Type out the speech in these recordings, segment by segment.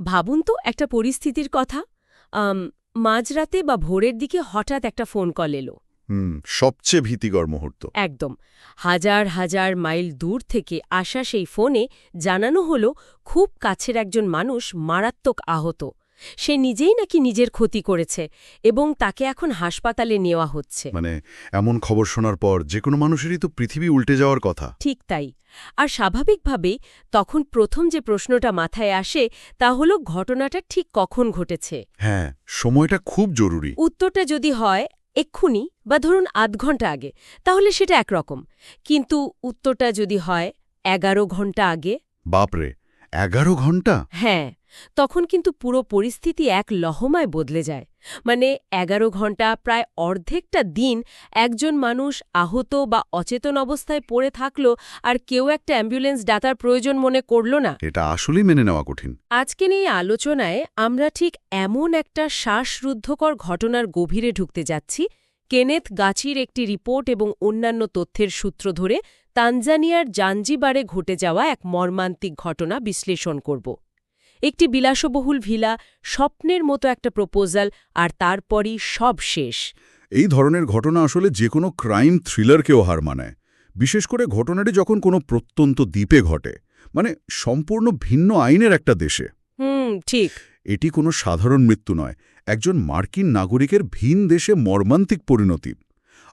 ভাবুন তো একটা পরিস্থিতির কথা। মাঝরাতে বা ভোরের দিকে হঠাৎ একটা ফোন কল এলো। সবচেয়ে ভীতিকর মুহূর্ত। একদম। হাজার হাজার মাইল দূর থেকে আসা সেই ফোনে জানানো হলো খুব কাছের একজন মানুষ মারাত্মক আহত। সে নিজেই নাকি নিজের ক্ষতি করেছে এবং তাকে এখন হাসপাতালে নেওয়া হচ্ছে। মানে এমন খবর শোনার পর যে কোনো মানুষেরই তো পৃথিবী উল্টে যাওয়ার কথা। ঠিক তাই। আর স্বাভাবিকভাবেই তখন প্রথম যে প্রশ্নটা মাথায় আসে তা হলো ঘটনাটা ঠিক কখন ঘটেছে। হ্যাঁ, সময়টা খুব জরুরি। উত্তরটা যদি হয় এক্ষুনি বা ধরুন আধ ঘন্টা আগে, তাহলে সেটা একরকম। কিন্তু উত্তরটা যদি হয় ১১ ঘন্টা আগে, বাপরে, ১১ ঘন্টা! হ্যাঁ, তখন কিন্তু পুরো পরিস্থিতি এক লহমায় বদলে যায়। মানে ১১ ঘন্টা, প্রায় অর্ধেকটা দিন একজন মানুষ আহত বা অচেতন অবস্থায় পড়ে থাকল, আর কেউ একটা অ্যাম্বুলেন্স ডাকার প্রয়োজন মনে করল না। এটা আসলেই মেনে নেওয়া কঠিন। আজকের এই আলোচনায় আমরা ঠিক এমন একটা শ্বাসরুদ্ধকর ঘটনার গভীরে ঢুকতে যাচ্ছি। কেনেথ গাছির একটি রিপোর্ট এবং অন্যান্য তথ্যের সূত্র ধরে তানজানিয়ার জাঞ্জিবারে ঘটে যাওয়া এক মর্মান্তিক ঘটনা বিশ্লেষণ করব। একটি বিলাসবহুল ভিলা, স্বপ্নের মতো একটা প্রপোজাল, আর তারপরই সব শেষ। এই ধরনের ঘটনা আসলে যে কোনো ক্রাইম থ্রিলারকেও হার মানায়। বিশেষ করে ঘটনাটি যখন কোনো প্রত্যন্ত দ্বীপে ঘটে, মানে সম্পূর্ণ ভিন্ন আইনের একটা দেশে। ঠিক। এটি কোনো সাধারণ মৃত্যু নয়, একজন মার্কিন নাগরিকের ভিন দেশে মর্মান্তিক পরিণতি।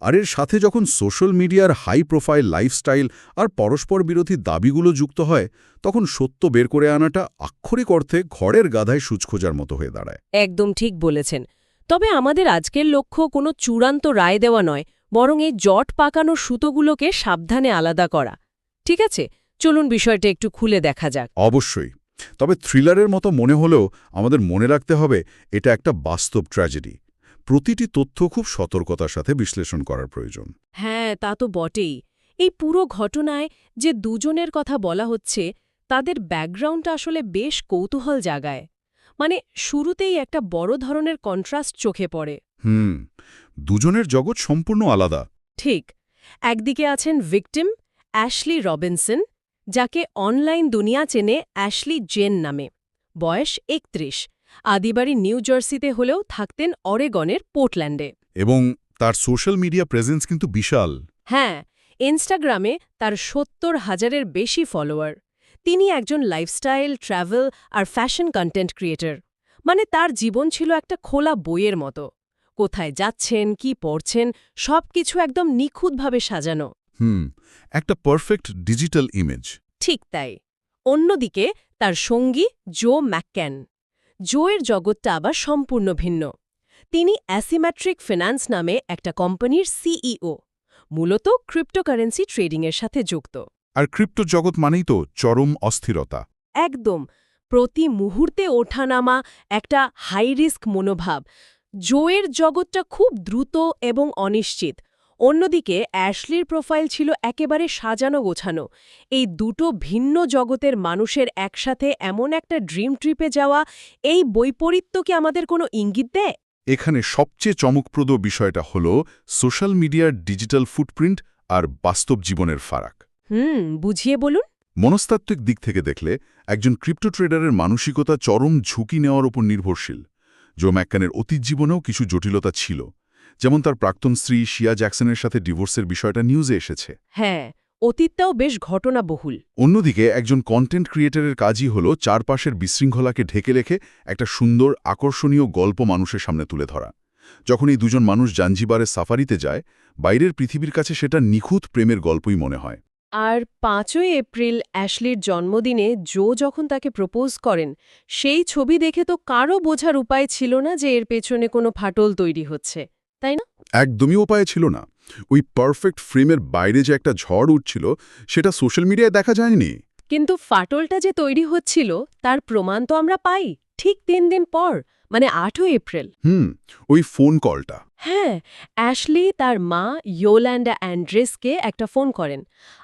আর এর সাথে যখন সোশ্যাল মিডিয়ার হাই প্রোফাইল লাইফস্টাইল আর পরস্পর বিরোধী দাবিগুলো যুক্ত হয়, তখন সত্য বের করে আনাটা আক্ষরিক অর্থে ঘরের গাধায় সূচ খোঁজার মতো হয়ে দাঁড়ায়। একদম ঠিক বলেছেন। তবে আমাদের আজকের লক্ষ্য কোনো চূড়ান্ত রায় দেওয়া নয়, বরং এই জট পাকানো সুতোগুলোকে সাবধানে আলাদা করা। ঠিক আছে, চলুন বিষয়টা একটু খুলে দেখা যাক। অবশ্যই। তবে থ্রিলারের মতো মনে হলেও আমাদের মনে রাখতে হবে এটা একটা বাস্তব ট্র্যাজেডি। প্রতিটি তথ্য খুব সতর্কতার সাথে বিশ্লেষণ করার প্রয়োজন। হ্যাঁ, তা তো বটেই। এই পুরো ঘটনায় যে দুজনের কথা বলা হচ্ছে, তাদের ব্যাকগ্রাউন্ডটা আসলে বেশ কৌতূহল জাগায়। মানে শুরুতেই একটা বড় ধরনের কন্ট্রাস্ট চোখে পড়ে। দুজনের জগৎ সম্পূর্ণ আলাদা। ঠিক। একদিকে আছেন ভিকটিম, অ্যাশলি রবিনসন, যাকে অনলাইন দুনিয়া চেনে অ্যাশলি জেন নামে। বয়স ৩১, আদিবাড়ি নিউ জার্সিতে হলেও থাকতেন অরেগনের পোর্টল্যান্ডে। এবং তার সোশ্যাল মিডিয়া প্রেজেন্স কিন্তু বিশাল। হ্যাঁ, ইনস্টাগ্রামে তার ৭০,০০০-এর বেশি ফলোয়ার। তিনি একজন লাইফস্টাইল, ট্র্যাভেল আর ফ্যাশন কন্টেন্ট ক্রিয়েটর। মানে তার জীবন ছিল একটা খোলা বইয়ের মতো। কোথায় যাচ্ছেন, কি পড়ছেন, সবকিছু একদম নিখুঁতভাবে সাজানো। একটা পারফেক্ট ডিজিটাল ইমেজ। ঠিক তাই। অন্যদিকে তার সঙ্গী জো ম্যাকক্যান। জোয়ের জগৎটা আবার সম্পূর্ণ ভিন্ন। তিনি অ্যাসিমেট্রিক ফিন্যান্স নামে একটা কোম্পানির সিইও, মূলত ক্রিপ্টোকারেন্সি ট্রেডিংয়ের সাথে যুক্ত। আর ক্রিপ্টো জগৎ মানেই তো চরম অস্থিরতা। একদম। প্রতি মুহূর্তে ওঠানামা, একটা হাই রিস্ক মনোভাব। জোয়ের জগৎটা খুব দ্রুত এবং অনিশ্চিত। অন্যদিকে অ্যাশলির প্রোফাইল ছিল একেবারে সাজানো গোছানো। এই দুটো ভিন্ন জগতের মানুষের একসাথে এমন একটা ড্রিম ট্রিপে যাওয়া, এই বৈপরীত্য কি আমাদের কোনো ইঙ্গিত দেয়? এখানে সবচেয়ে চমকপ্রদ বিষয়টা হলো সোশ্যাল মিডিয়ার ডিজিটাল ফুটপ্রিন্ট আর বাস্তব জীবনের ফারাক। বুঝিয়ে বলুন। মনস্তাত্ত্বিক দিক থেকে দেখলে একজন ক্রিপ্টো ট্রেডারের মানসিকতা চরম ঝুঁকি নেওয়ার উপর নির্ভরশীল। জো ম্যাকক্যানের অতীত জীবনেও কিছু জটিলতা ছিল, যেমন তার প্রাক্তন স্ত্রী শিয়া জ্যাকসনের সাথে ডিভোর্সের বিষয়টা নিউজে এসেছে। হ্যাঁ, অতীতটাও বেশ ঘটনাবহুল। অন্যদিকে একজন কন্টেন্ট ক্রিয়েটরের কাজই হল চারপাশের বিশৃঙ্খলাকে ঢেকে রেখে একটা সুন্দর আকর্ষণীয় গল্প মানুষের সামনে তুলে ধরা। যখন এই দুজন মানুষ জাঞ্জিবারে সাফারিতে যায়, বাইরের পৃথিবীর কাছে সেটা নিখুঁত প্রেমের গল্পই মনে হয়। আর ৫ই এপ্রিল অ্যাশলির জন্মদিনে জো যখন তাকে প্রপোজ করেন, সেই ছবি দেখে তো কারও বোঝার উপায় ছিল না যে এর পেছনে কোনো ফাটল তৈরি হচ্ছে, তাই না? একদমই উপায় ছিল না। ওই পারফেক্ট ফ্রেমের বাইরে যে একটা ঝড় উঠছিল, সেটা সোশ্যাল মিডিয়ায় দেখা যায়নি। কিন্তু ফাটলটা যে তৈরি হচ্ছিল তার প্রমাণ তো আমরা পাই ঠিক ৩ দিন পর, মানে ৮ই এপ্রিল। ওই ফোন কলটা। হ্যাঁ, অ্যাশলি তার মা ইয়োল্যান্ডা অ্যান্ড্রেসকে একটা ফোন করেন।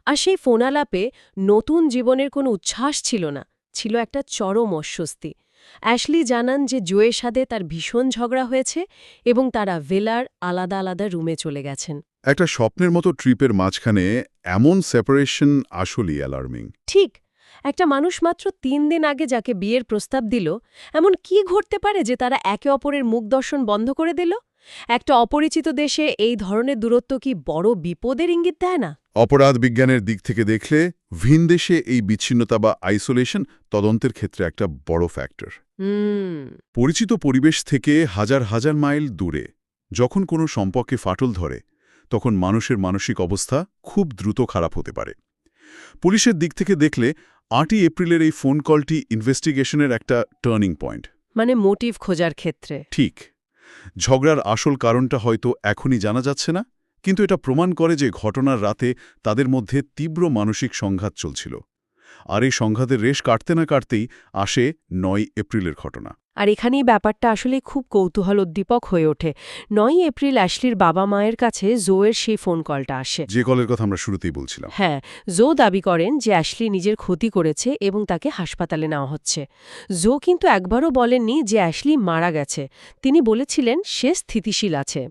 আর সেই ফোনালাপে নতুন জীবনের কোনো উচ্ছ্বাস ছিল না, ছিল একটা চরম অস্বস্তি। অ্যাশলি জানান যে জোয়ের সাথে তার ভীষণ ঝগড়া হয়েছে এবং তারা ভিলার আলাদা আলাদা রুমে চলে গেছেন। একটা স্বপ্নের মতো ট্রিপের মাঝখানে এমন সেপারেশন আসলেই অ্যালার্মিং। ঠিক। একটা মানুষ মাত্র 3 দিন আগে যাকে বিয়ের প্রস্তাব দিল, এমন কি ঘটতে পারে যে তারা একে অপরের মুখ দর্শন বন্ধ করে দিল? একটা অপরিচিত দেশে এই ধরনের দূরত্ব কি বড় বিপদের ইঙ্গিত দেয় না? অপরাধ বিজ্ঞানের দিক থেকে দেখলে ভিনদেশে এই বিচ্ছিন্নতা বা আইসোলেশন তদন্তের ক্ষেত্রে একটা বড় ফ্যাক্টর। পরিচিত পরিবেশ থেকে হাজার হাজার মাইল দূরে যখন কোনো সম্পর্কে ফাটল ধরে, তখন মানুষের মানসিক অবস্থা খুব দ্রুত খারাপ হতে পারে। পুলিশের দিক থেকে দেখলে 8ই এপ্রিলের এই ফোন কলটি ইনভেস্টিগেশনের একটা টার্নিং পয়েন্ট। মানে মোটিভ খোঁজার ক্ষেত্রে। ঠিক। ঝগড়ার আসল কারণটা হয়তো এখনই জানা যাচ্ছে না, কিন্তু এটা প্রমাণ করে যে ঘটনার রাতে তাদের মধ্যে তীব্র মানসিক সংঘাত চলছিল। আর এই সংঘাতের রেশ কাটতে না কাটতেই আসে 9 এপ্রিলের ঘটনা। আর এখানেই ব্যাপারটা আসলে খুব কৌতূহলোদ্দীপক হয়ে ওঠে। 9 এপ্রিল অ্যাশলির বাবা মায়ের কাছে জোয়ের সেই ফোন কলটা আসে। যে কলের কথা আমরা শুরুতেই বলছিলাম। হ্যাঁ, জো দাবি করেন যে অ্যাশলি নিজের ক্ষতি করেছে এবং তাকে হাসপাতালে নেওয়া হচ্ছে। জো কিন্তু একবারও বলেননি যে অ্যাশলি মারা গেছে। তিনি বলেছিলেন সে স্থিতিশীল আছে।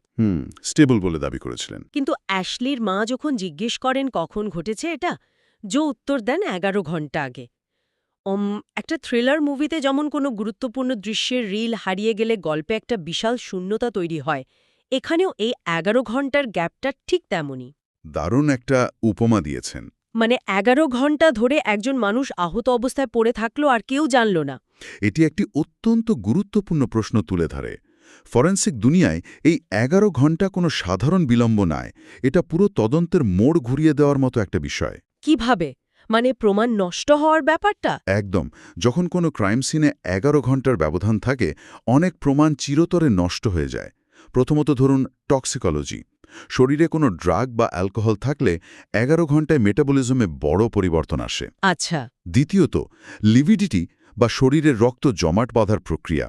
স্টেবল বলে দাবি করেছিলেন। কিন্তু অ্যাশলির মা যখন জিজ্ঞেস করেন কখন ঘটেছে এটা, জো উত্তর দেন 11 ঘন্টা আগে। একটা থ্রিলার মুভিতে যেমন কোনো গুরুত্বপূর্ণ দৃশ্যের রিল হারিয়ে গেলে গল্পে একটা বিশাল শূন্যতা তৈরি হয়, এখানেও এই 11 ঘন্টার গ্যাপটা ঠিক তেমনই। দারুণ একটা উপমা দিয়েছেন। মানে 11 ঘন্টা ধরে একজন মানুষ আহত অবস্থায় পড়ে থাকলো আর কেউ জানল না। এটি একটি অত্যন্ত গুরুত্বপূর্ণ প্রশ্ন তুলে ধরে। ফরেন্সিক দুনিয়ায় এই 11 ঘন্টা কোনো সাধারণ বিলম্ব নয়, এটা পুরো তদন্তের মোড় ঘুরিয়ে দেওয়ার মতো একটা বিষয়। কিভাবে? মানে প্রমাণ নষ্ট হওয়ার ব্যাপারটা? একদম। যখন কোনো ক্রাইম সিনে 11 ঘন্টার ব্যবধান থাকে, অনেক প্রমাণ চিরতরে নষ্ট হয়ে যায়। প্রথমত ধরুন টক্সিকোলজি। শরীরে কোনো ড্রাগ বা অ্যালকোহল থাকলে 11 ঘন্টায় মেটাবলিজমে বড় পরিবর্তন আসে। আচ্ছা। দ্বিতীয়ত লিভিডিটি বা শরীরের রক্ত জমাট বাঁধার প্রক্রিয়া।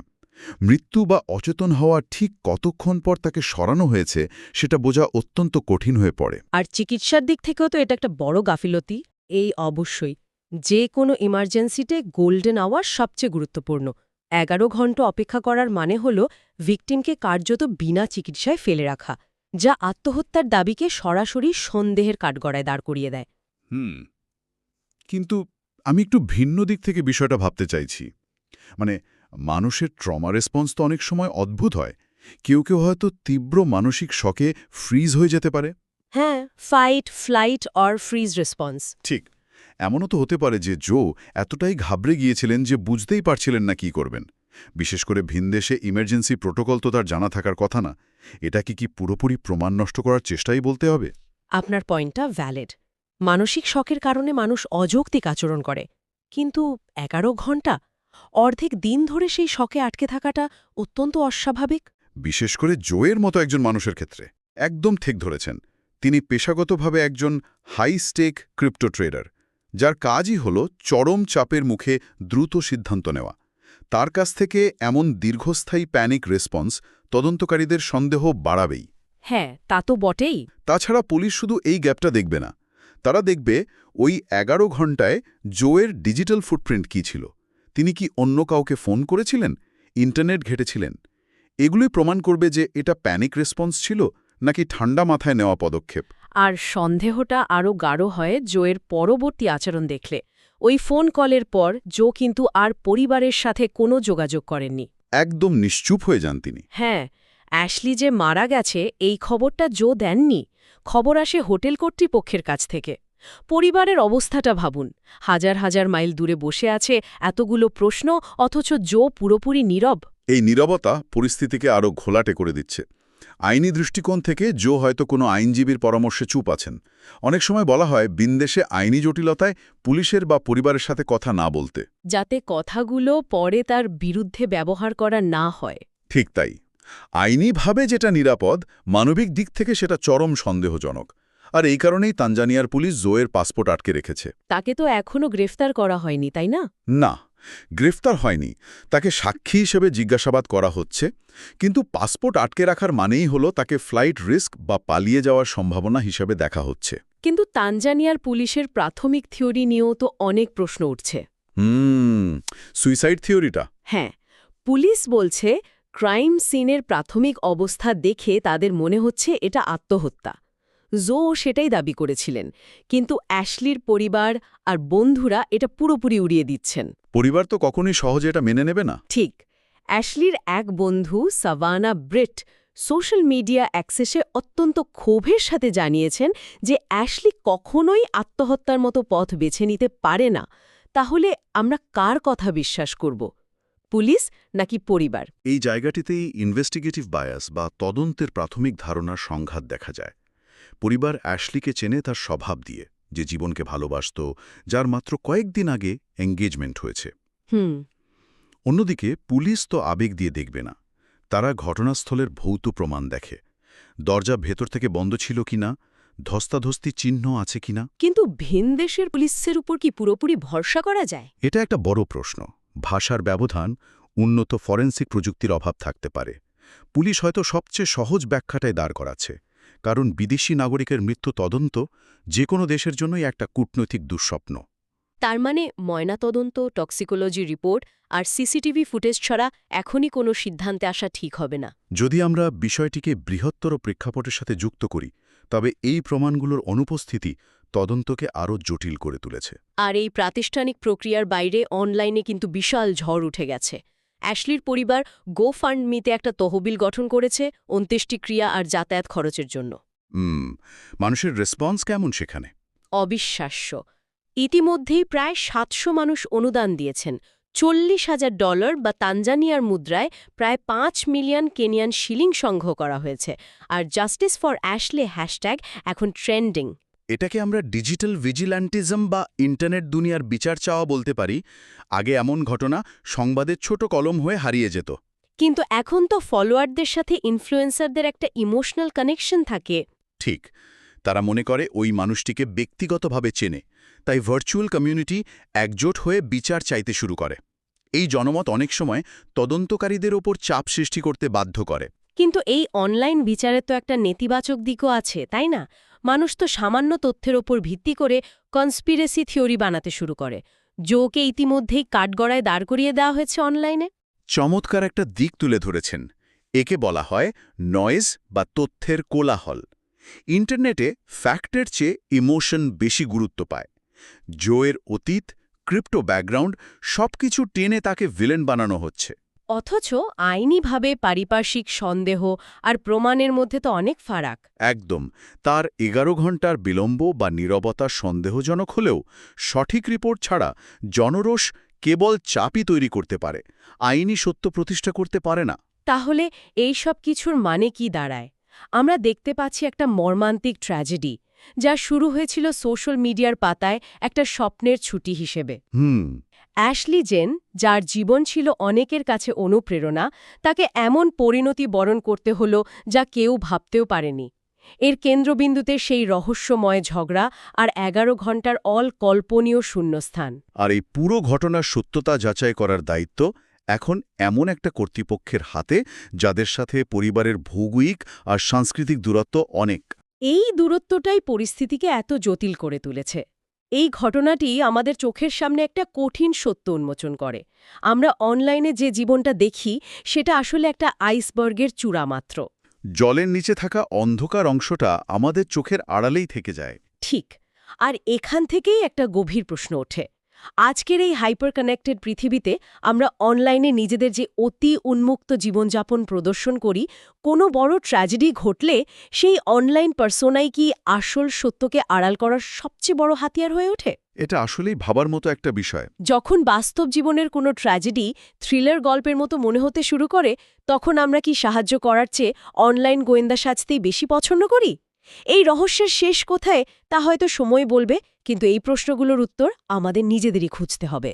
মৃত্যু বা অচেতন হওয়ার ঠিক কতক্ষণ পর তাকে সরানো হয়েছে সেটা বোঝা অত্যন্ত কঠিন হয়ে পড়ে। আর চিকিৎসার দিক থেকেও তো এটা একটা বড় গাফিলতি। এই অবশ্যই যে কোনো ইমার্জেন্সিতে গোল্ডেন আওয়ার সবচেয়ে গুরুত্বপূর্ণ। 11 ঘন্টা অপেক্ষা করার মানে হল ভিকটিমকে কার্যত বিনা চিকিৎসায় ফেলে রাখা, যা আত্মহত্যার দাবিকে সরাসরি সন্দেহের কাঠগড়ায় দাঁড় করিয়ে দেয়। কিন্তু আমি একটু ভিন্ন দিক থেকে বিষয়টা ভাবতে চাইছি। মানে মানুষের ট্রমা রেসপন্স তো অনেক সময় অদ্ভুত হয়। কেউ কেউ হয়তো তীব্র মানসিক শকে ফ্রিজ হয়ে যেতে পারে। হ্যাঁ, fight, flight or fridge response. ঠিক। এমনও তো হতে পারে যে জো এতটাই ঘাবড়ে গিয়েছিলেন যে বুঝতেই পারছিলেন না কি করবেন। বিশেষ করে ভিনদেশে ইমার্জেন্সি প্রোটোকল তো তার জানা থাকার কথা না। এটাকে কি পুরোপুরি প্রমাণ নষ্ট করার চেষ্টাই বলতে হবে? আপনার পয়েন্টটা ভ্যালিড। মানসিক শকের কারণে মানুষ অযৌক্তিক আচরণ করে, কিন্তু 11 ঘন্টা, অর্ধেক দিন ধরে সেই শকে আটকে থাকাটা অত্যন্ত অস্বাভাবিক। বিশেষ করে জোয়ের মতো একজন মানুষের ক্ষেত্রে একদম ঠিক ধরেছেন। তিনি পেশাগতভাবে একজন হাই স্টেক ক্রিপ্টো ট্রেডার, যার কাজই হল চরম চাপের মুখে দ্রুত সিদ্ধান্ত নেওয়া। তার কাছ থেকে এমন দীর্ঘস্থায়ী প্যানিক রেসপন্স তদন্তকারীদের সন্দেহ বাড়াবেই। হ্যাঁ, তা তো বটেই। তাছাড়া পুলিশ শুধু এই গ্যাপটা দেখবে না, তারা দেখবে ওই 11 ঘন্টায় জোয়ের ডিজিটাল ফুটপ্রিন্ট কী ছিল। তিনি কি অন্য কাউকে ফোন করেছিলেন, ইন্টারনেট ঘেটেছিলেন? এগুলোই প্রমাণ করবে যে এটা প্যানিক রেসপন্স ছিল নাকি ঠান্ডা মাথায় নেওয়া পদক্ষেপ। আর সন্দেহটা আরও গাঢ় হয় জোয়ের পরবর্তী আচরণ দেখলে। ওই ফোন কলের পর জো কিন্তু আর পরিবারের সাথে কোনো যোগাযোগ করেননি। একদম নিশ্চুপ হয়ে যান তিনি। হ্যাঁ, অ্যাশলি যে মারা গেছে এই খবরটা জো দেননি। খবর আসে হোটেল কর্তৃপক্ষের কাছ থেকে। পরিবারের অবস্থাটা ভাবুন, হাজার হাজার মাইল দূরে বসে আছে, এতগুলো প্রশ্ন, অথচ জো পুরোপুরি নীরব। এই নীরবতা পরিস্থিতিকে আরও ঘোলাটে করে দিচ্ছে। আইনি দৃষ্টিকোণ থেকে জো হয়তো কোনো আইনজীবীর পরামর্শে চুপ আছেন। অনেক সময় বলা হয় বিনদেশে আইনি জটিলতায় পুলিশের বা পরিবারের সাথে কথা না বলতে, যাতে কথাগুলো পরে তার বিরুদ্ধে ব্যবহার করা না হয়। ঠিক তাই। আইনিভাবে যেটা নিরাপদ, মানবিক দিক থেকে সেটা চরম সন্দেহজনক। আর এই কারণেই তানজানিয়ার পুলিশ জোয়ের পাসপোর্ট আটকে রেখেছে। তাকে তো এখনও গ্রেফতার করা হয়নি, তাই না? না, গ্রেফতার হয়নি। তাকে সাক্ষী হিসেবে জিজ্ঞাসাবাদ করা হচ্ছে। কিন্তু পাসপোর্ট আটকে রাখার মানেই হলো তাকে ফ্লাইট রিস্ক বা পালিয়ে যাওয়ার সম্ভাবনা হিসেবে দেখা হচ্ছে। কিন্তু তানজানিয়ার পুলিশের প্রাথমিক থিওরি নিয়েও তো অনেক প্রশ্ন উঠছে। সুইসাইড থিওরিটা? হ্যাঁ, পুলিশ বলছে ক্রাইম সিনের প্রাথমিক অবস্থা দেখে তাদের মনে হচ্ছে এটা আত্মহত্যা। জো সেটাই দাবি করেছিলেন, কিন্তু অ্যাশলির পরিবার আর বন্ধুরা এটা পুরোপুরি উড়িয়ে দিচ্ছেন। পরিবার তো কখনোই সহজে এটা মেনে নেবে না। ঠিক। অ্যাশলির এক বন্ধু সাভানা ব্রিট সোশ্যাল মিডিয়া অ্যাক্সেসে অত্যন্ত ক্ষোভের সাথে জানিয়েছেন যে অ্যাশলি কখনোই আত্মহত্যার মতো পথ বেছে নিতে পারে না। তাহলে আমরা কার কথা বিশ্বাস করব, পুলিশ নাকি পরিবার? এই জায়গাটিতেই ইনভেস্টিগেটিভ বায়াস বা তদন্তের প্রাথমিক ধারণার সংঘাত দেখা যায়। পরিবার অ্যাশলিকে চেনে তার স্বভাব দিয়ে, যে জীবনকে ভালোবাসত, যার মাত্র কয়েকদিন আগে এঙ্গেজমেন্ট হয়েছে। অন্যদিকে পুলিশ তো আবেগ দিয়ে দেখবে না, তারা ঘটনাস্থলের ভৌত প্রমাণ দেখে। দরজা ভেতর থেকে বন্ধ ছিল কিনা, ধস্তাধস্তি চিহ্ন আছে কিনা। কিন্তু ভিনদেশের পুলিশের উপর কি পুরোপুরি ভরসা করা যায়? এটা একটা বড় প্রশ্ন। ভাষার ব্যবধান, উন্নত ফরেনসিক প্রযুক্তির অভাব থাকতে পারে। পুলিশ হয়তো সবচেয়ে সহজ ব্যাখ্যাটায় দাঁড় করাচ্ছে, কারণ বিদেশি নাগরিকের মৃত্যু তদন্ত যে কোনো দেশের জন্যই একটা কূটনৈতিক দুঃস্বপ্ন। তার মানে ময়নাতদন্ত, টক্সিকোলজি রিপোর্ট আর সিসিটিভি ফুটেজ ছাড়া এখনই কোনো সিদ্ধান্তে আসা ঠিক হবে না। যদি আমরা বিষয়টিকে বৃহত্তর প্রেক্ষাপটের সাথে যুক্ত করি, তবে এই প্রমাণগুলোর অনুপস্থিতি তদন্তকে আরও জটিল করে তুলেছে। আর এই প্রাতিষ্ঠানিক প্রক্রিয়ার বাইরে অনলাইনে কিন্তু বিশাল ঝড় উঠে গেছে। অ্যাশলির পরিবার গোফান্ডমিতে একটা তহবিল গঠন করেছে অন্ত্যেষ্টিক্রিয়া আর যাতায়াত খরচের জন্য। মানুষের রেসপন্স কেমন সেখানে? অবিশ্বাস্য। ইতিমধ্যেই প্রায় ৭০০ মানুষ অনুদান দিয়েছেন। $৪০,০০০ বা তানজানিয়ার মুদ্রায় প্রায় ৫ মিলিয়ন কেনিয়ান শিলিং সংগ্রহ করা হয়েছে। আর জাস্টিস ফর অ্যাশলে হ্যাশট্যাগ এখন ট্রেন্ডিং। এটাকে আমরা ডিজিটাল ভিজিল্যান্টিজম বা ইন্টারনেট দুনিয়ার বিচার চাওয়া বলতে পারি। আগে এমন ঘটনা সংবাদের ছোট কলম হয়ে হারিয়ে যেত। কিন্তু এখন তো ফলোয়ারদের সাথে ইনফ্লুয়েন্সারদের একটা ইমোশনাল কানেকশন থাকে। ঠিক, তারা মনে করে ওই মানুষটিকে ব্যক্তিগতভাবে চেনে, তাই ভার্চুয়াল কমিউনিটি একজোট হয়ে বিচার চাইতে শুরু করে। এই জনমত অনেক সময় তদন্তকারীদের ওপর চাপ সৃষ্টি করতে বাধ্য করে। কিন্তু এই অনলাইন বিচারের তো একটা নেতিবাচক দিকও আছে, তাই না? মানুষ তো সামান্য তথ্যের ওপর ভিত্তি করে কনস্পিরেসি থিওরি বানাতে শুরু করে। জোকে ইতিমধ্যেই কাঠগড়ায় দাঁড় করিয়ে দেওয়া হয়েছে অনলাইনে। চমৎকার একটা দিক তুলে ধরেছেন। একে বলা হয় নয়েজ বা তথ্যের কোলাহল। ইন্টারনেটে ফ্যাক্টের চেয়ে ইমোশন বেশি গুরুত্ব পায়। জোয়ের অতীত, ক্রিপ্টো ব্যাকগ্রাউন্ড সবকিছু টেনে তাকে ভিলেন বানানো হচ্ছে। অথচ আইনিভাবে পারিপার্শ্বিক সন্দেহ আর প্রমাণের মধ্যে তো অনেক ফারাক। একদম, তার 11 ঘণ্টার বিলম্ব বা নীরবতা সন্দেহজনক হলেও সঠিক রিপোর্ট ছাড়া জনরোষ কেবল চাপই তৈরি করতে পারে, আইনি সত্য প্রতিষ্ঠা করতে পারে না। তাহলে এই সব কিছুর মানে কি দাঁড়ায়? আমরা দেখতে পাচ্ছি একটা মর্মান্তিক ট্র্যাজেডি, যা শুরু হয়েছিল সোশ্যাল মিডিয়ার পাতায় একটা স্বপ্নের ছুটি হিসেবে। অ্যাশলি জেন, যার জীবন ছিল অনেকের কাছে অনুপ্রেরণা, তাকে এমন পরিণতি বরণ করতে হলো যা কেউ ভাবতেও পারেনি। এর কেন্দ্রবিন্দুতে সেই রহস্যময় ঝগড়া আর 11 ঘণ্টার অকল্পনীয় শূন্যস্থান। আর এই পুরো ঘটনার সত্যতা যাচাই করার দায়িত্ব এখন এমন একটা কর্তৃপক্ষের হাতে, যাদের সাথে পরিবারের ভৌগোলিক আর সাংস্কৃতিক দূরত্ব অনেক। এই দূরত্বটাই পরিস্থিতিকে এত জটিল করে তুলেছে। এই ঘটনাটি আমাদের চোখের সামনে একটা কঠিন সত্য উন্মোচন করে। আমরা অনলাইনে যে জীবনটা দেখি, সেটা আসলে একটা আইসবার্গের চূড়া মাত্র। জলের নিচে থাকা অন্ধকার অংশটা আমাদের চোখের আড়ালেই থেকে যায়। ঠিক। আর এখান থেকেই একটা গভীর প্রশ্ন ওঠে। আজকের এই হাইপার কানেক্টেড পৃথিবীতে আমরা অনলাইনে নিজেদের যে অতি উন্মুক্ত জীবনযাপন প্রদর্শন করি, কোনো বড় ট্র্যাজেডি ঘটলে সেই অনলাইন পার্সোনাই কি আসল সত্যকে আড়াল করার সবচেয়ে বড় হাতিয়ার হয়ে ওঠে? এটা আসলেই ভাবার মতো একটা বিষয়। যখন বাস্তব জীবনের কোনো ট্র্যাজেডি থ্রিলার গল্পের মতো মনে হতে শুরু করে, তখন আমরা কি সাহায্য করার চেয়ে অনলাইন গোয়েন্দা সাজতেই বেশি পছন্দ করি? এই রহস্যের শেষ কোথায় তা হয়তো সময় বলবে, কিন্তু এই প্রশ্নগুলোর উত্তর আমাদের নিজেদেরই খুঁজতে হবে।